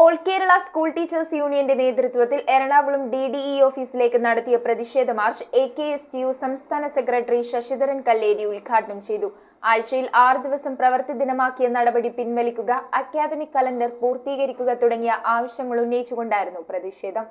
All Kerala school teachers യൂണിയന്റെ നേതൃത്വത്തിൽ Ernakulam DDE ഓഫീസിലേക്ക് നടത്തിയ പ്രതിഷേധ മാർച്ച് AKSTU സംസ്ഥാന സെക്രട്ടറി ശശിധരൻ കല്ലേരി ഉദ്ഘാടനം ചെയ്തു. ആഴ്ചയിൽ 6 ദിവസം പ്രവൃത്തി ദിനമാക്കിയ നടപടി പിൻവലിക്കുക, അക്കാദമിക് കലണ്ടർ പൂർത്തീകരിക്കുക തുടങ്ങിയ ആവശ്യങ്ങൾ ഉന്നയിച്ചുകൊണ്ടായിരുന്നു പ്രതിഷേധം.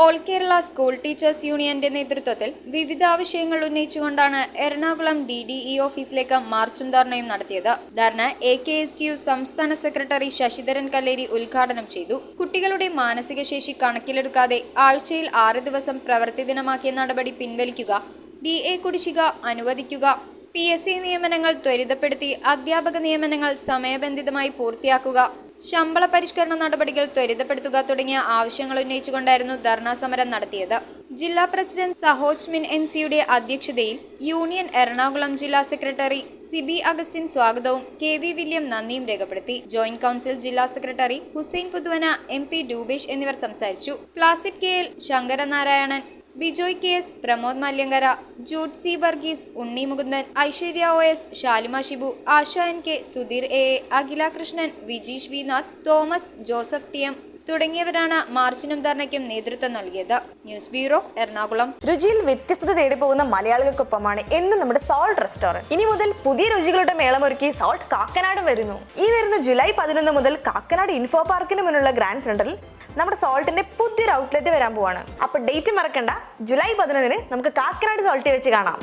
ഓൾ കേരള സ്കൂൾ ടീച്ചേഴ്സ് യൂണിയന്റെ നേതൃത്വത്തിൽ വിവിധ ആവശ്യങ്ങൾ ഉന്നയിച്ചുകൊണ്ടാണ് എറണാകുളം DDE ഓഫീസിലേക്ക് മാർച്ചും ധർണയും നടത്തിയത്. ധർണ AKSTU സംസ്ഥാന സെക്രട്ടറി ശശിധരൻ കല്ലേരി ഉദ്ഘാടനം ചെയ്തു. കുട്ടികളുടെ മാനസിക ശേഷി കണക്കിലെടുക്കാതെ ആഴ്ചയിൽ 6 ദിവസം പ്രവൃത്തി ദിനമാക്കിയ നടപടി പിൻവലിക്കുക, DA കുടിശ്ശിക അനുവദിക്കുക, PSC നിയമനങ്ങൾ ത്വരിതപ്പെടുത്തി അധ്യാപക നിയമനങ്ങൾ സമയബന്ധിതമായി പൂർത്തിയാക്കുക, ശമ്പള പരിഷ്കരണ നടപടികൾ ത്വരിതപ്പെടുത്തുക തുടങ്ങിയ ആവശ്യങ്ങൾ ഉന്നയിച്ചുകൊണ്ടായിരുന്നു ധർണാ സമരം നടത്തിയത്. ജില്ലാ പ്രസിഡന്റ് സഹോജ് മിൻ NCയുടെ അധ്യക്ഷതയിൽ യൂണിയൻ എറണാകുളം ജില്ലാ സെക്രട്ടറി സിബി അഗസ്റ്റിൻ സ്വാഗതവും KV വില്യം നന്ദിയും രേഖപ്പെടുത്തി. ജോയിന്റ് കൗൺസിൽ ജില്ലാ സെക്രട്ടറി ഹുസൈൻ പുതുവന, MP രൂപേഷ് എന്നിവർ സംസാരിച്ചു. Placid KL, Sankaranarayanan, Bijoy KS, Pramod Malyankara, Jude C Varghese, Unni Mukundan, Aishwarya OS, Shalima Shibu, Asha NK, Sudheer AA, Akhila Krishnan, Vijeesh Vinath, Thomas, Joseph TM തുടങ്ങിയവരാണ് മാർച്ചിനും ധർണയ്ക്കും നേതൃത്വം നൽകിയത്. News bureau, Ernakulam. രുചിയിൽ വ്യത്യസ്തത തേടി പോകുന്ന മലയാളികൾക്കൊപ്പമാണ് എന്നും നമ്മുടെ സോൾട്ട് റെസ്റ്റോറന്റ്. ഇനി മുതൽ പുതിയ രുചികളുടെ മേളമൊരുക്കി സോൾട്ട് കാക്കനാടും വരുന്നു. ഈ വരുന്ന ജൂലൈ 11 മുതൽ കാക്കനാട് ഇൻഫോ പാർക്കിന് മുന്നിലുള്ള ഗ്രാൻഡ് സെന്ററിൽ നമ്മുടെ സോൾട്ടിന്റെ പുതിയൊരു ഔട്ട്ലെറ്റ് വരാൻ പോവാണ്. അപ്പൊ ഡേറ്റ് മറക്കണ്ട, ജൂലൈ 11 നമുക്ക് കാക്കനാട് സോൾട്ടിൽ വെച്ച് കാണാം.